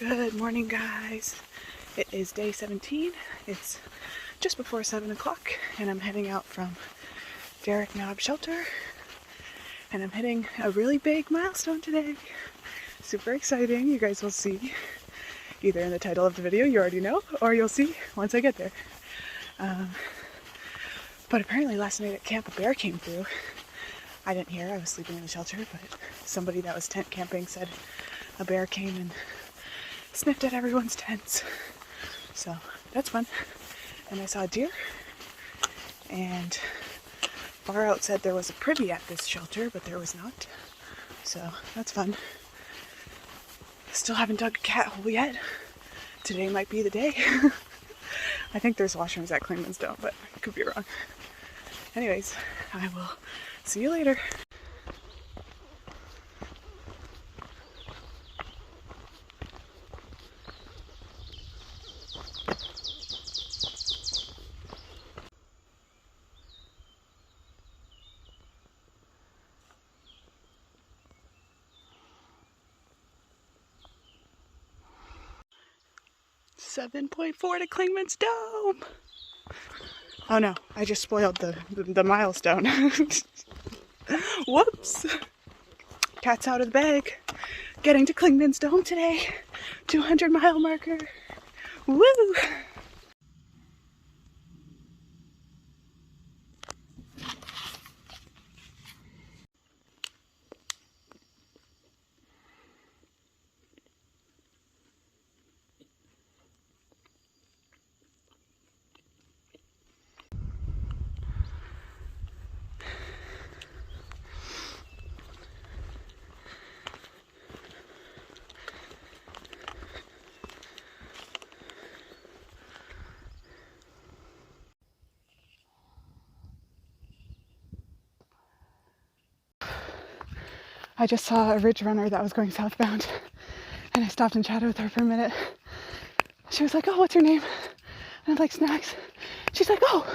Good morning, guys. It is day 17. It's just before 7 o'clock and I'm heading out from Derek Knob Shelter and I'm hitting a really big milestone today. Super exciting. You guys will see either in the title of the video, you already know, or you'll see once I get there. But apparently last night at camp a bear came through. I didn't hear, I was sleeping in the shelter, but somebody that was tent camping said a bear came and sniffed at everyone's tents. So that's fun. And I saw a deer, and far out said there was a privy at this shelter, but there was not. So that's fun. Still haven't dug a cat hole yet. Today might be the day. I think there's washrooms at Clingman's Dome, but I could be wrong. Anyways, I will see you later. .4 to Clingman's Dome. Oh no, I just spoiled the milestone. Whoops. Cat's out of the bag. Getting to Clingman's Dome today. 200-mile marker. Woo! I just saw a ridge runner that was going southbound and I stopped and chatted with her for a minute. She was like, "Oh, what's your name?" And I'm like, "Snacks." She's like, "Oh,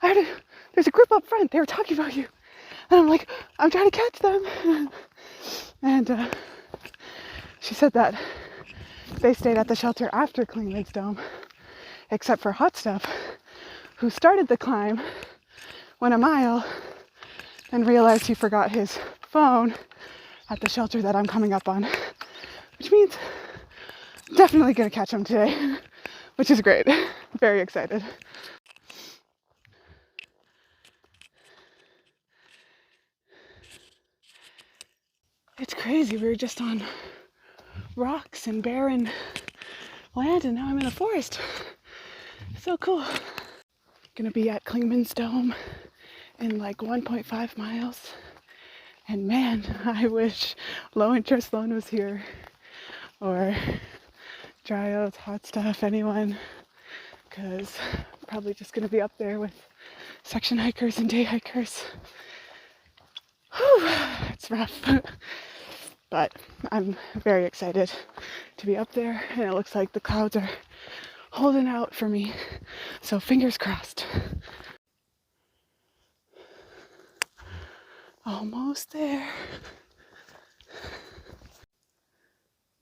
I heard there's a group up front. They were talking about you." And I'm like, "I'm trying to catch them." And she said that they stayed at the shelter after Clingman's Dome, except for Hot Stuff, who started the climb, went a mile, and realized he forgot his phone at the shelter that I'm coming up on, which means I'm definitely gonna catch him today, which is great. Very excited. It's crazy, we were just on rocks and barren land and now I'm in a forest. So cool. Gonna be at Clingman's Dome in like 1.5 miles. And man, I wish Low Interest Loan was here, or Dry Oats, Hot Stuff, anyone, because I'm probably just going to be up there with section hikers and day hikers. Whew, it's rough, but I'm very excited to be up there, and it looks like the clouds are holding out for me, so fingers crossed. Almost there.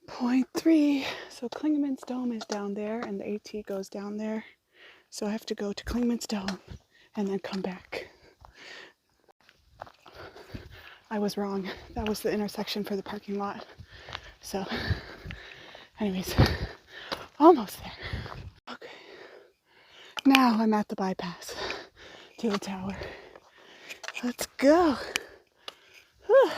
0.3. So Clingman's Dome is down there and the AT goes down there. So I have to go to Clingman's Dome and then come back. I was wrong. That was the intersection for the parking lot. So anyways, almost there. Okay. Now I'm at the bypass to the tower. Let's go. Whew.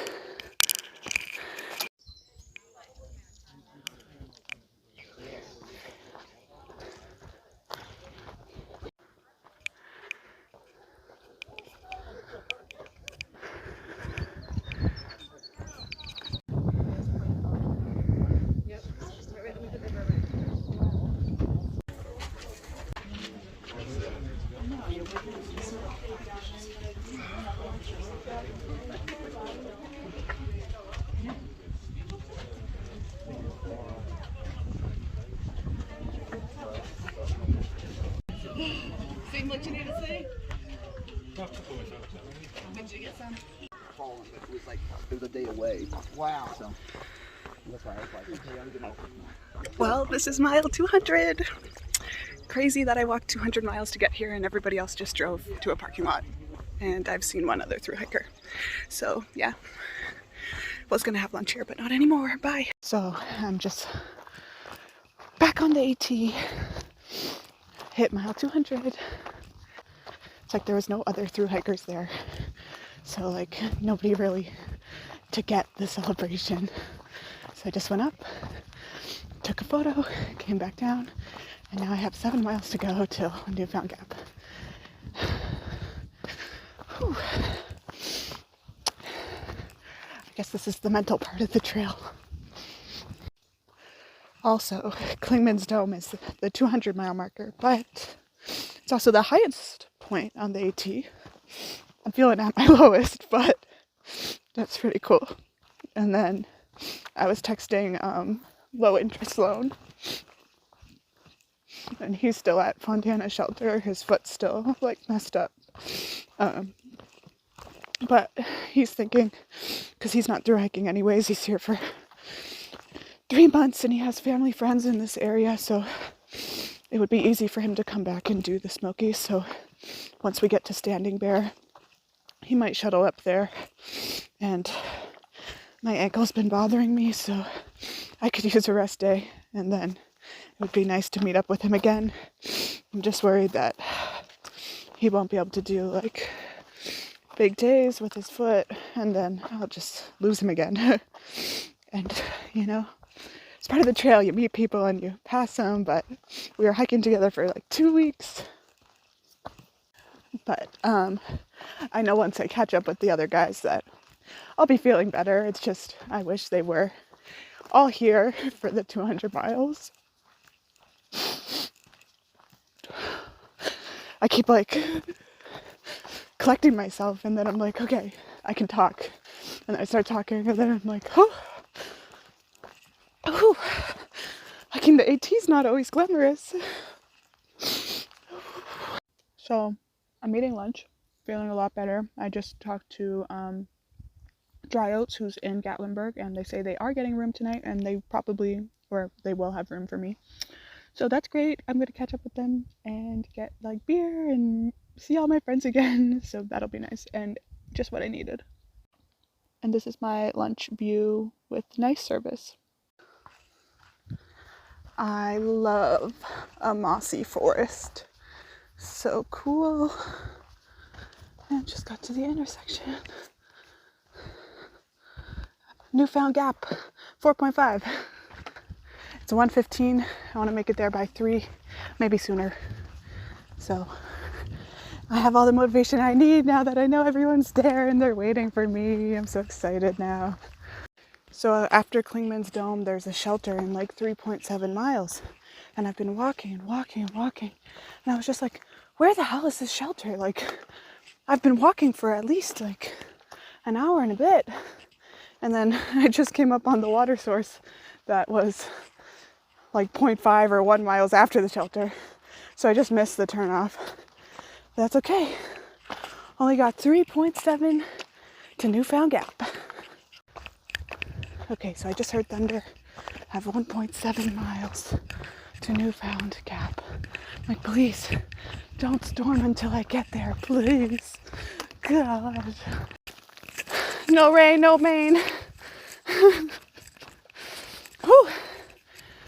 Sing what you need to sing? Did you get some? It was like, it was a day away. Wow. So Well, this is mile 200. Crazy that I walked 200 miles to get here and everybody else just drove to a parking lot. And I've seen one other thru hiker. So yeah, was gonna have lunch here, but not anymore. Bye. So I'm just back on the AT, hit mile 200. It's like there was no other thru hikers there. So like nobody really to get the celebration. So I just went up, took a photo, came back down, and now I have 7 miles to go till Newfound Gap. Whew. I guess this is the mental part of the trail. Also, Clingman's Dome is the 200-mile marker, but it's also the highest point on the AT. I'm feeling at my lowest, but that's pretty cool. And then I was texting low interest loan, and he's still at Fontana Shelter. His foot's still like messed up. But he's thinking, because he's not through hiking anyways, he's here for 3 months and he has family friends in this area, so it would be easy for him to come back and do the Smokies. So once we get to Standing Bear, he might shuttle up there. And my ankle's been bothering me, so I could use a rest day, and then it would be nice to meet up with him again. I'm just worried that he won't be able to do like big days with his foot, and then I'll just lose him again. And you know, it's part of the trail. You meet people and you pass them, but we were hiking together for like 2 weeks. But I know once I catch up with the other guys that I'll be feeling better. It's just I wish they were all here for the 200 miles. I keep like collecting myself, and then I'm like, okay, I can talk. And I start talking, and then I'm like, oh, hiking the AT's not always glamorous. So I'm eating lunch, feeling a lot better. I just talked to Dry Oats, who's in Gatlinburg, and they say they are getting room tonight, and they will have room for me. So that's great. I'm going to catch up with them and get like beer and see all my friends again. So that'll be nice and just what I needed. And this is my lunch view with nice service. I love a mossy forest. So cool. And just got to the intersection. Newfound Gap, 4.5. It's 1:15. I want to make it there by 3, maybe sooner. So I have all the motivation I need now that I know everyone's there and they're waiting for me. I'm so excited now. So after Clingman's Dome, there's a shelter in like 3.7 miles. And I've been walking. And I was just like, where the hell is this shelter? Like, I've been walking for at least like an hour and a bit. And then I just came up on the water source that was like 0.5 or 1 miles after the shelter. So I just missed the turnoff. That's okay. Only got 3.7 to Newfound Gap. Okay, so I just heard thunder. I have 1.7 miles to Newfound Gap. I'm like, please, don't storm until I get there, please. God. No rain, no main. Whew.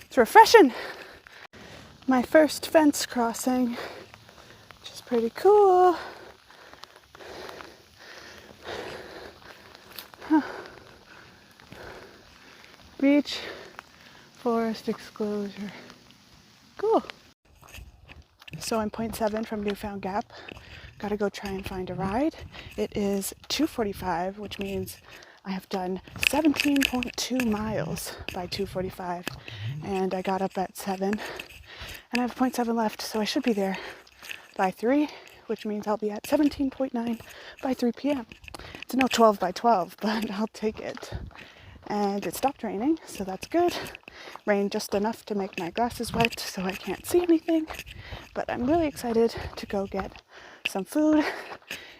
It's refreshing. My first fence crossing, which is pretty cool. Huh. Beach, forest exclosure. Cool. So I'm 0.7 from Newfound Gap. Gotta go try and find a ride. It is 2:45, which means I have done 17.2 miles by 2:45, and I got up at 7, and I have 0.7 left, so I should be there by 3, which means I'll be at 17.9 by 3 p.m. It's no 12 by 12, but I'll take it. And it stopped raining, so that's good. Rained just enough to make my glasses wet, so I can't see anything, but I'm really excited to go get some food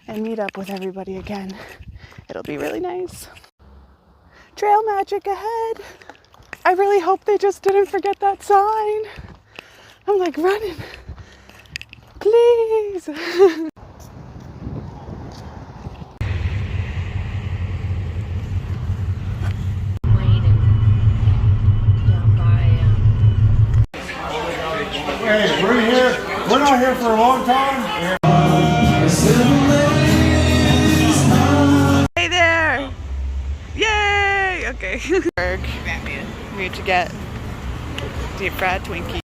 and meet up with everybody again. It'll be really nice. Trail magic ahead. I really hope they just didn't forget that sign. I'm like running. Please. Hey, we're here. We're not here for a long time. Hey there! Yay! Okay. We need to get deep fried Twinkie.